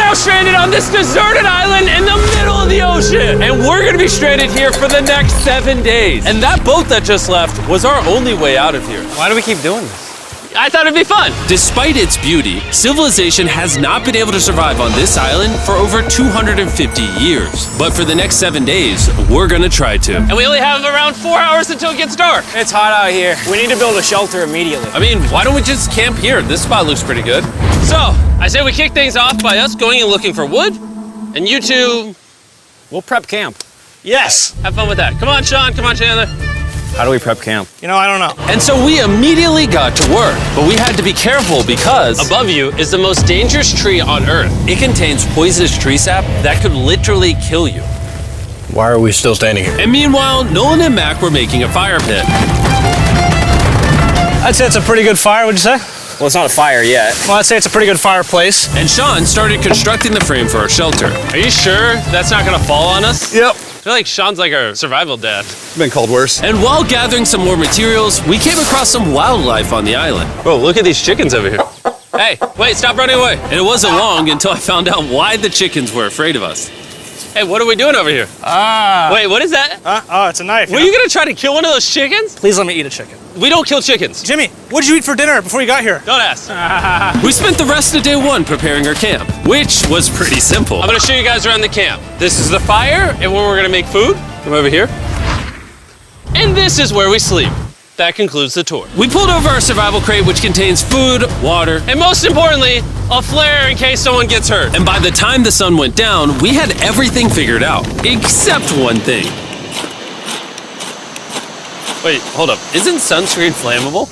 now stranded on this deserted island in the middle of the ocean. And we're gonna be stranded here for the next 7 days. And that boat that just left was our only way out of here. Why do we keep doing this? I thought it'd be fun. Despite its beauty, civilization has not been able to survive on this island for over 250 years. But for the next 7 days, we're gonna try to. And we only have around 4 hours until it gets dark. It's hot out here. We need to build a shelter immediately. I mean, why don't we just camp here? This spot looks pretty good. So, I say we kick things off by us going and looking for wood, and you two We'll prep camp. yes, have fun with that. Come on, Sean, come on, Chandler. How do we prep camp? You know, I don't know. And so we immediately got to work, but we had to be careful because Above you is the most dangerous tree on Earth. it contains poisonous tree sap that could literally kill you. Why are we still standing here? And meanwhile, Nolan and Mac were making a fire pit. I'd say it's a pretty good fire, would you say? Well, it's not a fire yet. Well, I'd say it's a pretty good fireplace. And Sean started constructing the frame for our shelter. Are you sure that's not gonna fall on us? Yep. I feel like Sean's like our survival dad. Been called worse. And while gathering some more materials, we came across some wildlife on the island. Bro, look at these chickens over here. Hey, wait, stop running away. And it wasn't long until I found out why the chickens were afraid of us. Hey, what are we doing over here? Wait, what is that? Oh, it's a knife. Were you gonna try to kill one of those chickens? Please let me eat a chicken. We don't kill chickens. Jimmy, what did you eat for dinner before you got here? Don't ask. We spent the rest of day one preparing our camp, which was pretty simple. I'm gonna show you guys around the camp. This is the fire and where we're gonna make food. Come over here. And this is where we sleep. That concludes the tour. We pulled over our survival crate, which contains food, water, And most importantly, a flare in case someone gets hurt. and by the time the sun went down, we had everything figured out, except one thing. Wait, hold up. Isn't sunscreen flammable?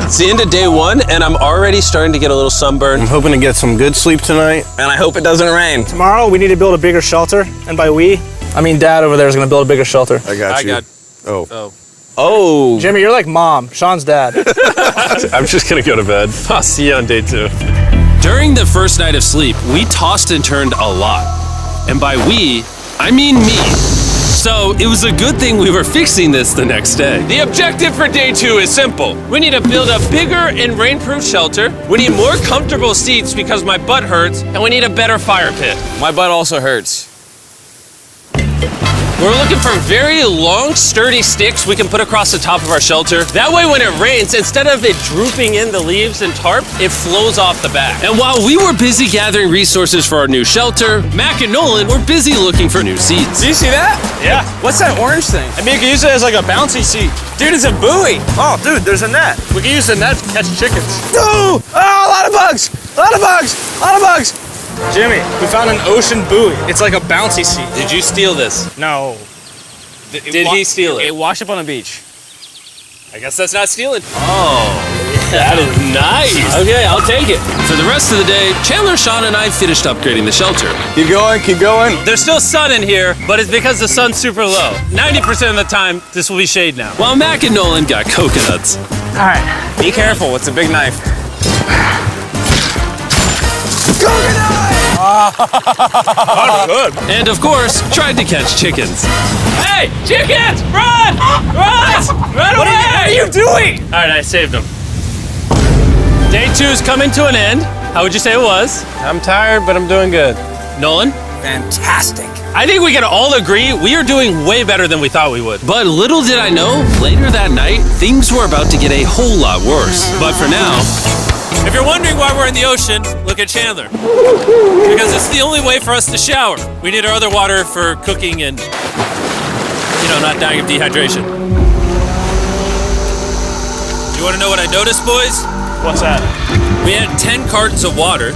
It's the end of day one, and I'm already starting to get a little sunburn. I'm hoping to get some good sleep tonight. And I hope it doesn't rain. Tomorrow, we need to build a bigger shelter. And by we, I mean Dad over there is going to build a bigger shelter. I got you. Oh. Oh. Jimmy, you're like Mom. Sean's dad. I'm just gonna go to bed. I'll see you on day 2. During the first night of sleep, we tossed and turned a lot. And by we, I mean me. So it was a good thing we were fixing this the next day. The objective for day 2 is simple. We need to build a bigger and rainproof shelter. We need more comfortable seats because my butt hurts, and we need a better fire pit. My butt also hurts. We're looking for very long, sturdy sticks we can put across the top of our shelter. That way when it rains, instead of it drooping in the leaves and tarp, it flows off the back. And while we were busy gathering resources for our new shelter, Mac and Nolan were busy looking for new seats. Do you see that? Yeah. What's that orange thing? I mean, you can use it as like a bouncy seat. Dude, it's a buoy. Oh, dude, there's a net. We can use the net to catch chickens. Oh, a lot of bugs. A lot of bugs. A lot of bugs. Jimmy, we found an ocean buoy. It's like a bouncy seat. Did you steal this? No. Did he steal it? It washed up on the beach. I guess that's not stealing. Oh, that is nice. Okay, I'll take it. For the rest of the day, Chandler, Sean, and I finished upgrading the shelter. Keep going, keep going. There's still sun in here, but it's because the sun's super low. 90% of the time, this will be shade now. While Mac and Nolan got coconuts. All right. Be careful. It's a big knife. And of course, tried to catch chickens. Hey, chickens, run! Run! Run away! What are you doing? All right, I saved them. Day 2's coming to an end. How would you say it was? I'm tired, but I'm doing good. Nolan? Fantastic. I think we can all agree we are doing way better than we thought we would. But little did I know, later that night, things were about to get a whole lot worse. But for now, If you're wondering why we're in the ocean, look at Chandler. Because it's the only way for us to shower. We need our other water for cooking and, not dying of dehydration. You want to know what I noticed, boys? What's that? We had 10 cartons of water,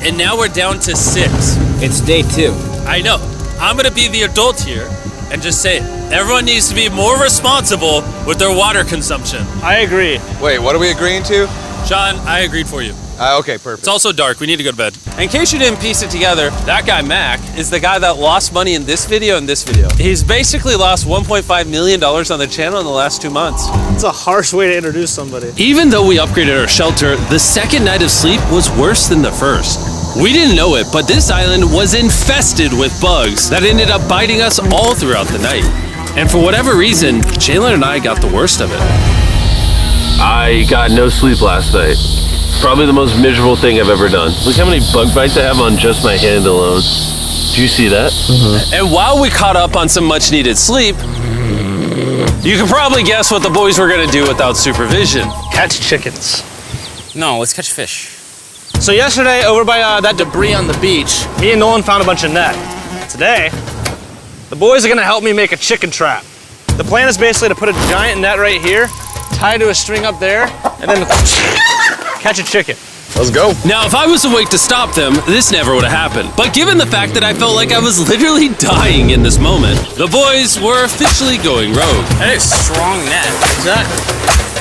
and now we're down to 6. It's day 2. I know. I'm gonna be the adult here and just say it. Everyone needs to be more responsible with their water consumption. I agree. Wait, what are we agreeing to? Sean, I agreed for you. Okay, perfect. It's also dark. We need to go to bed. In case you didn't piece it together, that guy Mac is the guy that lost money in this video and this video. He's basically lost $1.5 million on the channel in the last 2 months. It's a harsh way to introduce somebody. even though we upgraded our shelter, the second night of sleep was worse than the first. We didn't know it, but this island was infested with bugs that ended up biting us all throughout the night. And for whatever reason, Chandler and I got the worst of it. I got no sleep last night. Probably the most miserable thing I've ever done. Look how many bug bites I have on just my hand alone. Do you see that? And while we caught up on some much needed sleep, you can probably guess what the boys were gonna do without supervision. Catch chickens. No, let's catch fish. So yesterday, over by that debris on the beach, me and Nolan found a bunch of net. Today, the boys are gonna help me make a chicken trap. The plan is basically to put a giant net right here, tie to a string up there, and then catch a chicken. Let's go. Now, if I was awake to stop them, this never would have happened. But given the fact that I felt like I was literally dying in this moment, the boys were officially going rogue. That is strong net.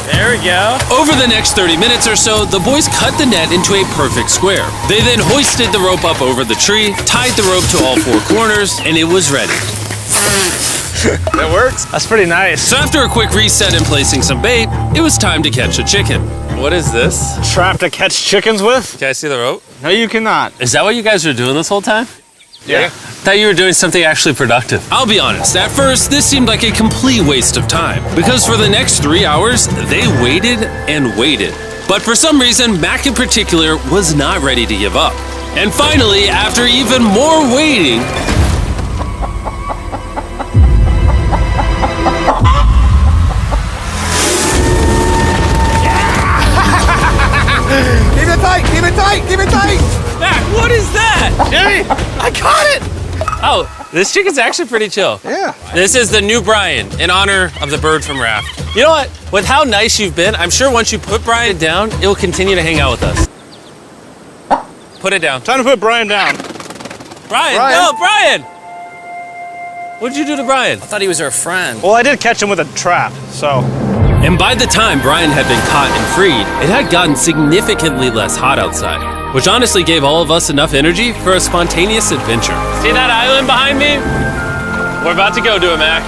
There we go. Over the next 30 minutes or so, the boys cut the net into a perfect square. They then hoisted the rope up over the tree, tied the rope to all four corners, and it was ready. That works. That's pretty nice. So after a quick reset and placing some bait, it was time to catch a chicken. What is this? Trap to catch chickens with? Can I see the rope? No, you cannot. Is that what you guys were doing this whole time? Yeah. Thought you were doing something actually productive. I'll be honest, at first, this seemed like a complete waste of time. Because for the next 3 hours, they waited and waited. But for some reason, Mac in particular was not ready to give up. And finally, after even more waiting, Keep it tight, keep it tight, keep it tight. Mac, what is that? Jimmy, I caught it! Oh, this chicken's actually pretty chill. Yeah. This is the new Brian in honor of the bird from Raft. You know what? With how nice you've been, I'm sure once you put Brian down, it will continue to hang out with us. Put it down. Time to put Brian down. Brian, Brian. no, Brian! What'd you do to Brian? I thought he was our friend. Well, I did catch him with a trap, so. and by the time Brian had been caught and freed, it had gotten significantly less hot outside, which honestly gave all of us enough energy for a spontaneous adventure. See that island behind me? We're about to go to it, Mac.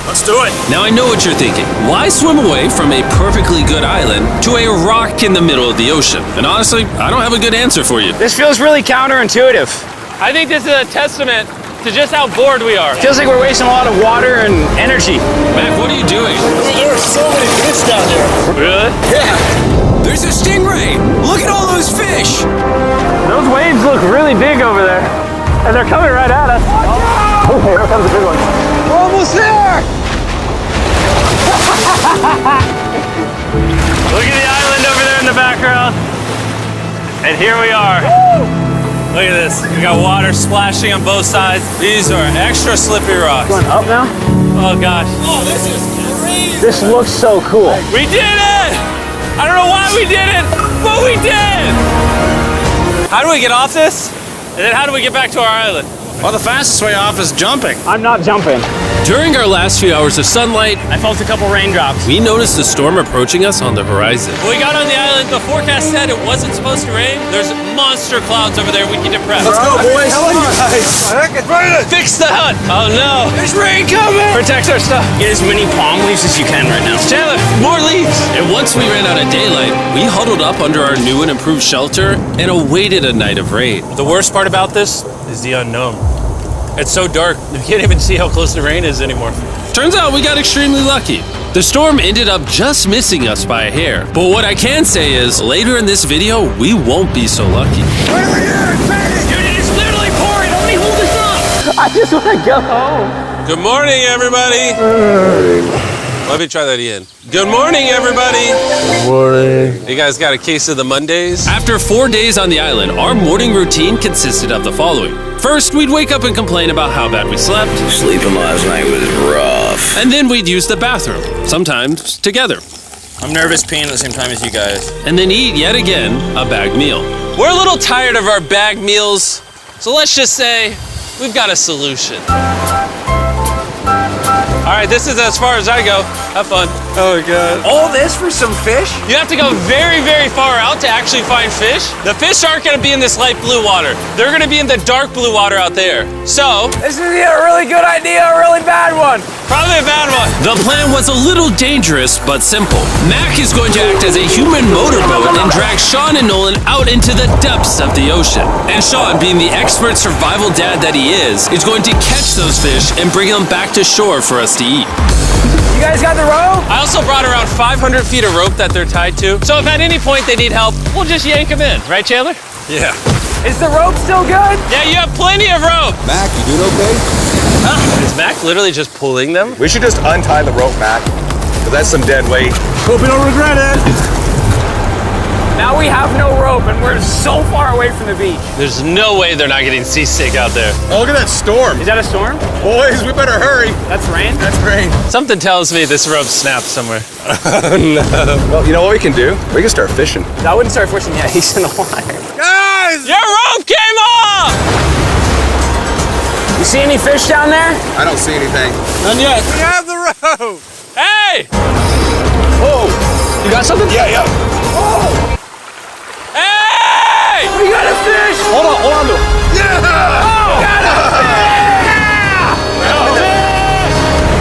Let's do it. Now I know what you're thinking. Why swim away from a perfectly good island to a rock in the middle of the ocean? And honestly, I don't have a good answer for you. This feels really counterintuitive. I think this is a testament to just how bored we are. Feels like we're wasting a lot of water and energy. Mac, what are you doing? There are so many fish down there. Really? There's a stingray. Look at all those fish. Those waves look really big over there. And they're coming right at us. Oh, here comes the big one. We're almost there. Look at the island over there in the background. And here we are. Look at this. We got water splashing on both sides. These are extra slippery rocks. Going up now? Oh gosh. Oh, this is crazy. This looks so cool. We did it! I don't know why we did it, but we did! How do we get off this? And then how do we get back to our island? Well, the fastest way off is jumping. I'm not jumping. During our last few hours of sunlight, I felt a couple raindrops. we noticed a storm approaching us on the horizon. When we got on the island, the forecast said it wasn't supposed to rain. There's monster clouds over there we can depress. Let's go, boys. Guys. Fix the hut! Oh no! There's rain coming. Protect our stuff. Get as many palm leaves as you can right now. Chandler, more leaves! And once we ran out of daylight, we huddled up under our new and improved shelter and awaited a night of rain. The worst part about this is the unknown. It's so dark, you can't even see how close the rain is anymore. Turns out we got extremely lucky. The storm ended up just missing us by a hair. But what I can say is, later in this video, we won't be so lucky. Dude, it is literally pouring! How many hold this up? I just want to go home. Good morning, everybody! Let me try that again. Good morning, everybody! Good morning. You guys got a case of the Mondays? After 4 days on the island, our morning routine consisted of the following. First, we'd wake up and complain about how bad we slept. Sleeping last night was rough. And then we'd use the bathroom, sometimes together. I'm nervous peeing at the same time as you guys. And then eat yet again a bagged meal. We're a little tired of our bag meals, so let's just say we've got a solution. All right, this is as far as I go. Have fun. Oh, God. All this for some fish? You have to go very, very far out to actually find fish. The fish aren't gonna be in this light blue water. They're gonna be in the dark blue water out there. So, This is either a really good idea or a really bad one. probably a bad one. The plan was a little dangerous, but simple. Mac is going to act as a human motorboat and drag Sean and Nolan out into the depths of the ocean. And Sean, being the expert survival dad that he is going to catch those fish and bring them back to shore for us to eat. You guys got the rope? I also brought around 500 feet of rope that they're tied to. So if at any point they need help, we'll just yank them in. Right, Chandler? Yeah. Is the rope still good? Yeah, you have plenty of rope. Mac, you doing okay? Is Mac literally just pulling them? We should just untie the rope, Mac. Because that's some dead weight. Hope you don't regret it. Now we have no rope and we're so far away from the beach. There's no way they're not getting seasick out there. Oh, look at that storm. Is that a storm? Boys, we better hurry. That's rain? That's rain. Something tells me this rope snapped somewhere. Well, you know what we can do? We can start fishing. I wouldn't start fishing yet. He's in the water. Guys! Your rope came off! You see any fish down there? I don't see anything. None yet. We have the rope. Hey! Whoa. You got something? Yeah. Hey! We got a fish! Hold on to it.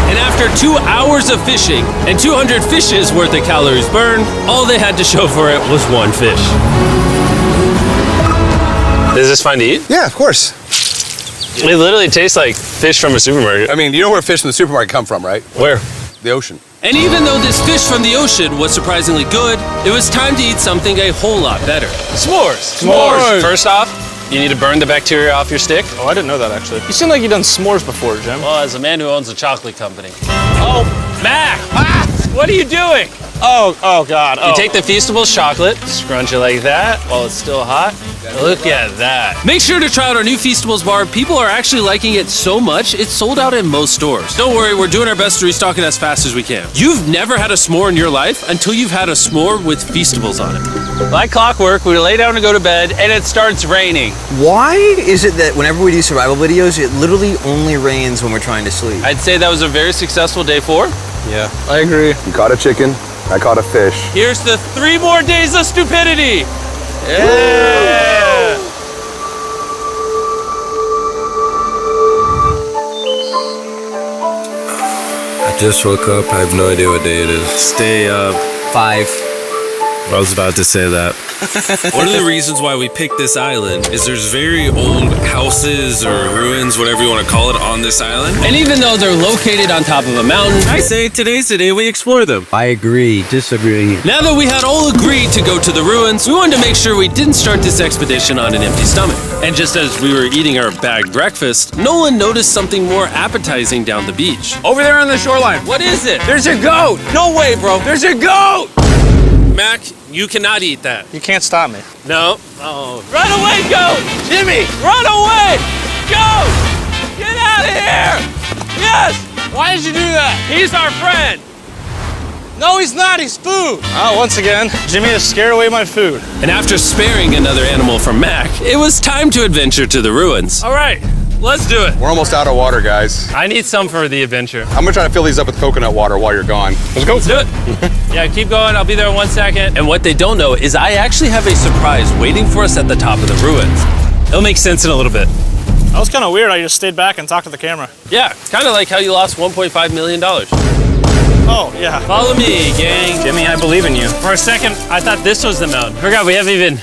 And after 2 hours of fishing and 200 fishes worth of calories burned, all they had to show for it was one fish. Is this fun to eat? Yeah, of course. It literally tastes like fish from a supermarket. I mean, you know where fish in the supermarket come from, right? Where? The ocean. And even though this fish from the ocean was surprisingly good, it was time to eat something a whole lot better. S'mores. S'mores. First off, you need to burn the bacteria off your stick. Oh, I didn't know that actually. You seem like you've done s'mores before, Jim. Well, as a man who owns a chocolate company. Oh, Mac! What are you doing? Oh God. You take the Feastables chocolate, scrunch it like that while it's still hot. Look at that. Make sure to try out our new Feastables bar. People are actually liking it so much, it's sold out in most stores. Don't worry, we're doing our best to restock it as fast as we can. You've never had a s'more in your life until you've had a s'more with Feastables on it. Like clockwork, we lay down to go to bed and it starts raining. Why is it that whenever we do survival videos, it literally only rains when we're trying to sleep? I'd say that was a very successful day 4. Yeah, I agree. You caught a chicken. I caught a fish. Here's the 3 more days of stupidity. Yeah. I just woke up. I have no idea what day it is. Stay up. 5. I was about to say that. One of the reasons why we picked this island is there's very old houses or ruins, whatever you want to call it, on this island. And even though they're located on top of a mountain, I say today's the day we explore them. I agree. Disagree. Now that we had all agreed to go to the ruins, we wanted to make sure we didn't start this expedition on an empty stomach. And just as we were eating our bag breakfast, Nolan noticed something more appetizing down the beach. Over there on the shoreline. What is it? There's a goat. No way, bro. There's a goat. Mac, you cannot eat that. You can't stop me. No. Oh. Run away, goat! Jimmy! Run away! Goat! Get out of here! Yes! Why did you do that? He's our friend. No, he's not. He's food. Oh, once again, Jimmy has scared away my food. And after sparing another animal from Mac, it was time to adventure to the ruins. All right, let's do it. We're almost out of water, guys. I need some for the adventure. I'm gonna try to fill these up with coconut water while you're gone. Let's go. Let's do it. Yeah, keep going. I'll be there in 1 second. And what they don't know is I actually have a surprise waiting for us at the top of the ruins. It'll make sense in a little bit. That was kind of weird. I just stayed back and talked to the camera. Yeah, kind of like how you lost $1.5 million. Oh, yeah. Follow me, gang. Jimmy, I believe in you. For a second, I thought this was the mountain. Forgot we haven't even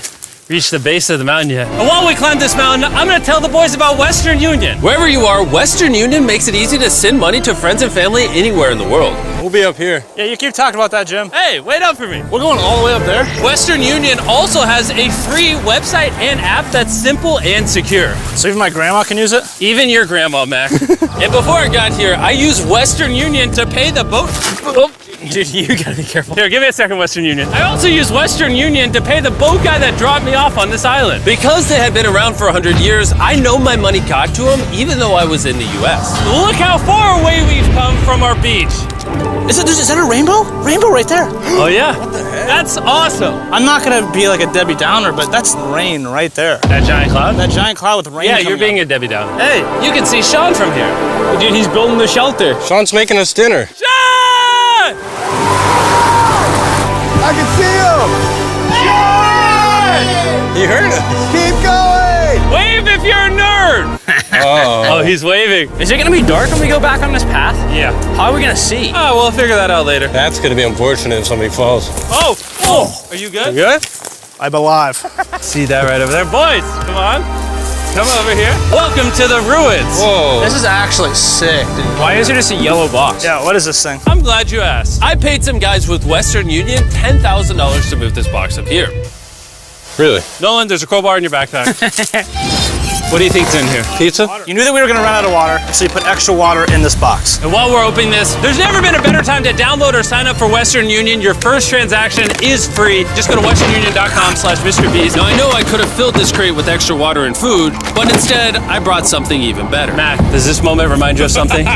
reached the base of the mountain yet. And while we climb this mountain, I'm gonna tell the boys about Western Union. Wherever you are, Western Union makes it easy to send money to friends and family anywhere in the world. We'll be up here. Yeah, you keep talking about that, Jim. Hey, wait up for me. We're going all the way up there. Western Union also has a free website and app that's simple and secure. So even my grandma can use it? Even your grandma, Mac. And before I got here, I used Western Union to pay the boat. Oh, dude, you gotta be careful. Here, give me a second, Western Union. I also used Western Union to pay the boat guy that dropped me off on this island. Because they had been around for 100 years, I know my money got to them even though I was in the US. Look how far away we've come from our beach. Is that a rainbow? Rainbow right there. Oh yeah? What the heck? That's awesome. I'm not gonna be like a Debbie Downer, but that's rain right there. That giant cloud? That giant cloud with rain. Yeah, you're being a Debbie Downer. Hey, you can see Sean from here. Dude, he's building the shelter. Sean's making us dinner. Sean! I can see him! Sean! You heard it. Keep going! Wave if you're a nerd! Oh, he's waving. Is it gonna be dark when we go back on this path? Yeah. How are we gonna see? Oh, we'll figure that out later. That's gonna be unfortunate if somebody falls. Oh! Oh! Are you good? Good? I'm alive. See that right over there? Boys, come on. Come over here. Welcome to the ruins. Whoa. This is actually sick, dude. Why is it just a yellow box? Yeah, what is this thing? I'm glad you asked. I paid some guys with Western Union $10,000 to move this box up here. Really? Nolan, there's a crowbar in your backpack. What do you think's in here? Pizza? You knew that we were gonna run out of water, so you put extra water in this box. And while we're opening this, there's never been a better time to download or sign up for Western Union. Your first transaction is free. Just go to westernunion.com/MrBeast. Now, I know I could have filled this crate with extra water and food, but instead, I brought something even better. Matt, does this moment remind you of something?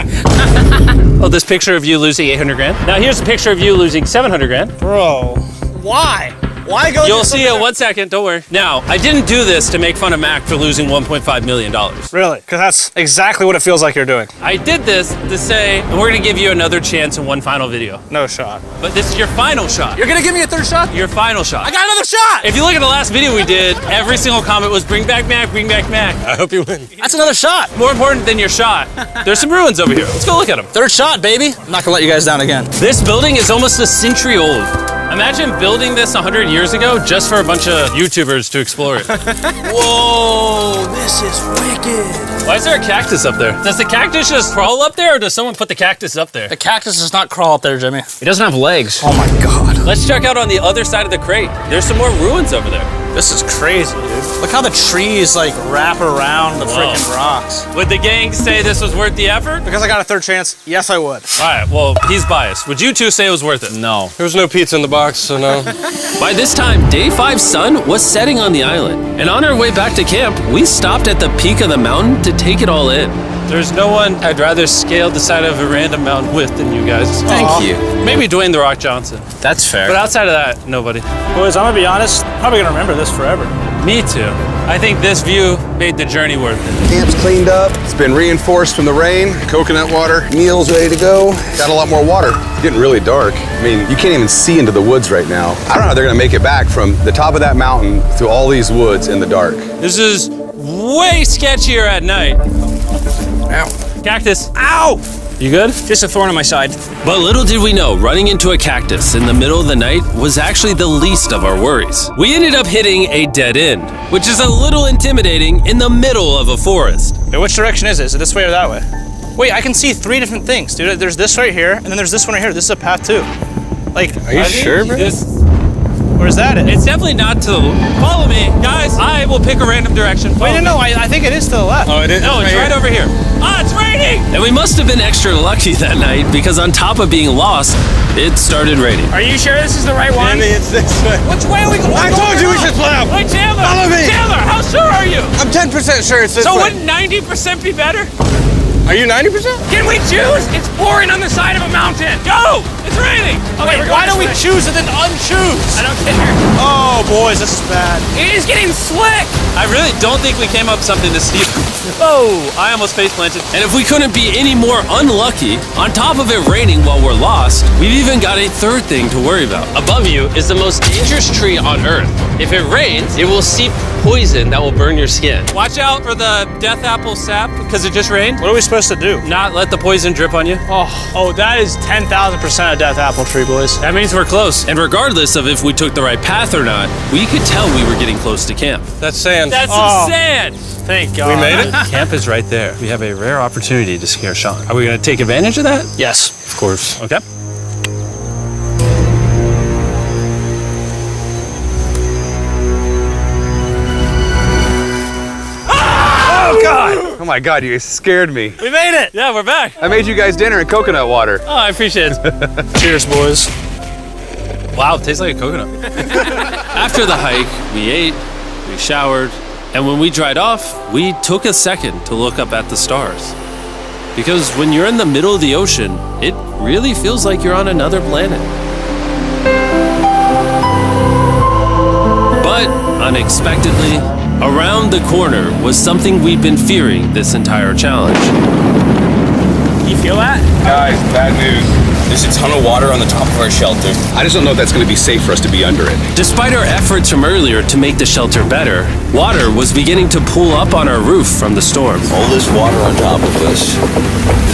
Oh, this picture of you losing 800 grand? Now here's a picture of you losing 700 grand. Bro, why? Why go? You'll see it in 1 second, don't worry. Now, I didn't do this to make fun of Mac for losing $1.5 million. Really? Because that's exactly what it feels like you're doing. I did this to say, and we're gonna give you another chance in one final video. No shot. But this is your final shot. You're gonna give me a third shot? Your final shot. I got another shot! If you look at the last video we did, every single comment was bring back Mac, bring back Mac. I hope you win. That's another shot. More important than your shot, there's some ruins over here. Let's go look at them. Third shot, baby. I'm not gonna let you guys down again. This building is almost a century old. Imagine building this 100 years ago just for a bunch of YouTubers to explore it. Whoa, this is wicked. Why is there a cactus up there? Does the cactus just crawl up there or does someone put the cactus up there? The cactus does not crawl up there, Jimmy. It doesn't have legs. Oh my God. Let's check out on the other side of the crate. There's some more ruins over there. This is crazy, dude. Look how the trees like wrap around the freaking rocks. Would the gang say this was worth the effort? Because I got a third chance, yes I would. All right, well, he's biased. Would you two say it was worth it? No. There was no pizza in the box, so no. By this time, Day 5's sun was setting on the island, and on our way back to camp, we stopped at the peak of the mountain to take it all in. There's no one I'd rather scale the side of a random mountain with than you guys. Thank you. Maybe Dwayne The Rock Johnson. That's fair. But outside of that, nobody. Boys, I'm gonna be honest, probably gonna remember this forever. Me too. I think this view made the journey worth it. Camp's cleaned up. It's been reinforced from the rain. Coconut water. Meal's ready to go. Got a lot more water. It's getting really dark. I mean, you can't even see into the woods right now. I don't know how they're gonna make it back from the top of that mountain through all these woods in the dark. This is way sketchier at night. Ow. Cactus. Ow! You good? Just a thorn on my side. But little did we know, running into a cactus in the middle of the night was actually the least of our worries. We ended up hitting a dead end, which is a little intimidating in the middle of a forest. Wait, which direction is it? Is it this way or that way? Wait, I can see three different things, dude. There's this right here, and then there's this one right here. This is a path too. Like, Are you sure, bro? where's that at? It's definitely not to the... Follow me, guys. I will pick a random direction. Wait, no, I think it is to the left. Oh, it is? No, it's right over here. Ah, it's raining! And we must have been extra lucky that night because on top of being lost, it started raining. Are you sure this is the right one? It's this way. Which way are we going? I told you we should play out. Wait, Chandler! Follow me. Chandler, how sure are you? I'm 10% sure it's this So way. wouldn't 90% be better? Are you 90%? Can we choose? It's pouring on the side of a mountain. Go! It's raining! Okay, Wait, why don't we choose and then unchoose? I don't care. Oh, boys, this is bad. It is getting slick. I really don't think we came up with something to steal. Oh, I almost face planted. And if we couldn't be any more unlucky, on top of it raining while we're lost, we've even got a third thing to worry about. Above you is the most dangerous tree on Earth. If it rains, it will seep poison that will burn your skin. Watch out for the death apple sap because it just rained. What are we supposed to do? Not let the poison drip on you. Oh, that is 10,000% a death apple tree, boys. That means we're close. And regardless of if we took the right path or not, we could tell we were getting close to camp. That's sand. That's Oh. some sand. Thank God. We made it? Camp is right there. We have a rare opportunity to scare Sean. Are we going to take advantage of that? Yes. Of course. Okay. Oh, God. Oh my God, you guys scared me. We made it. Yeah, we're back. I made you guys dinner in coconut water. Oh, I appreciate it. Cheers, boys. Wow, it tastes like a coconut. After the hike, we ate, we showered, and when we dried off, we took a second to look up at the stars. Because when you're in the middle of the ocean, it really feels like you're on another planet. But unexpectedly, around the corner was something we'd been fearing this entire challenge. You feel that? Guys, bad news. There's a ton of water on the top of our shelter. I just don't know if that's going to be safe for us to be under it. Despite our efforts from earlier to make the shelter better, water was beginning to pool up on our roof from the storm. All this water on top of us.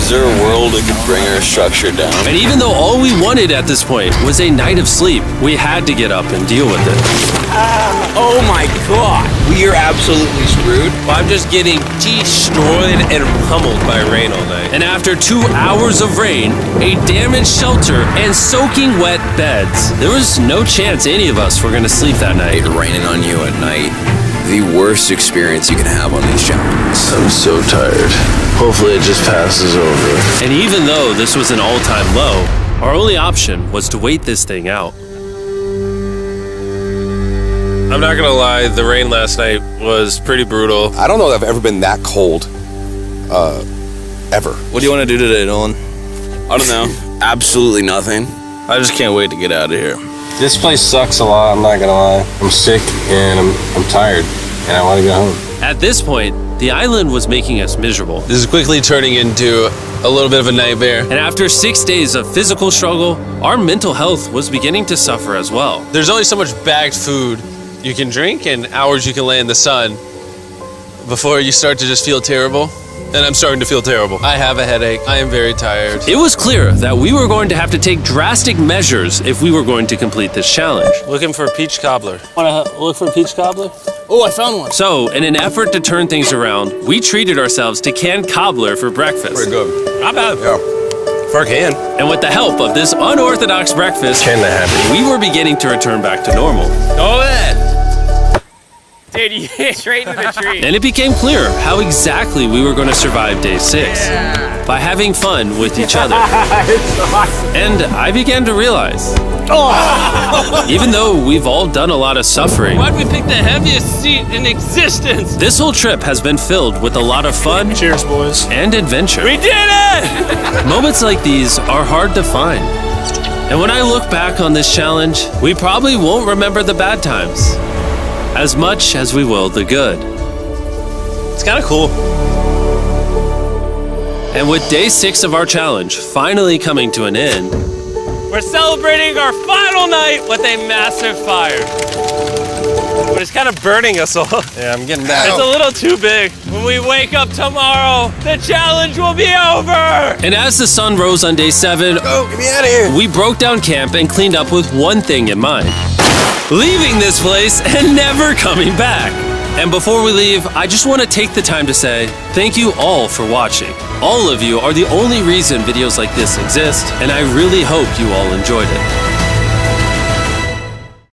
Is there a world that could bring our structure down? And even though all we wanted at this point was a night of sleep, we had to get up and deal with it. Oh my god! We are absolutely screwed. I'm just getting destroyed and pummeled by rain all night. And after 2 hours of rain, a damaged shelter, and soaking wet beds, there was no chance any of us were going to sleep that night. Raining on you at night. The worst experience you can have on these challenges. I'm so tired. Hopefully it just passes over. And even though this was an all-time low, our only option was to wait this thing out. I'm not gonna lie, the rain last night was pretty brutal. I don't know that I've ever been that cold, ever. What do you want to do today, Nolan? I don't know. Absolutely nothing. I just can't wait to get out of here. This place sucks a lot, I'm not gonna lie. I'm sick and I'm tired and I want to go home. At this point, the island was making us miserable. This is quickly turning into a little bit of a nightmare. And after 6 days of physical struggle, our mental health was beginning to suffer as well. There's only so much bagged food you can drink and hours you can lay in the sun before you start to just feel terrible. And I'm starting to feel terrible. I have a headache. I am very tired. It was clear that we were going to have to take drastic measures if we were going to complete this challenge. Looking for a peach cobbler. Want to look for a peach cobbler? Oh, I found one. So, in an effort to turn things around, we treated ourselves to canned cobbler for breakfast. Pretty good. Not bad. Yeah. For a can. And with the help of this unorthodox breakfast, Can that happen? we were beginning to return back to normal. Go ahead. Dude, you hit straight into the tree. And it became clear how exactly we were going to survive day 6. By having fun with each other. And I began to realize, even though we've all done a lot of suffering, Why'd we pick the heaviest seat in existence? this whole trip has been filled with a lot of fun Cheers, boys. and adventure. We did it! Moments like these are hard to find. And when I look back on this challenge, we probably won't remember the bad times as much as we will the good. It's kind of cool. And with day 6 of our challenge finally coming to an end, We're celebrating our final night with a massive fire. But it's kind of burning us all. Yeah, I'm getting back. It's a little too big. When we wake up tomorrow, the challenge will be over. and as the sun rose on day 7, Oh, get me out of here. we broke down camp and cleaned up with one thing in mind: leaving this place and never coming back. And before we leave, I just want to take the time to say thank you all for watching. All of you are the only reason videos like this exist, and I really hope you all enjoyed it.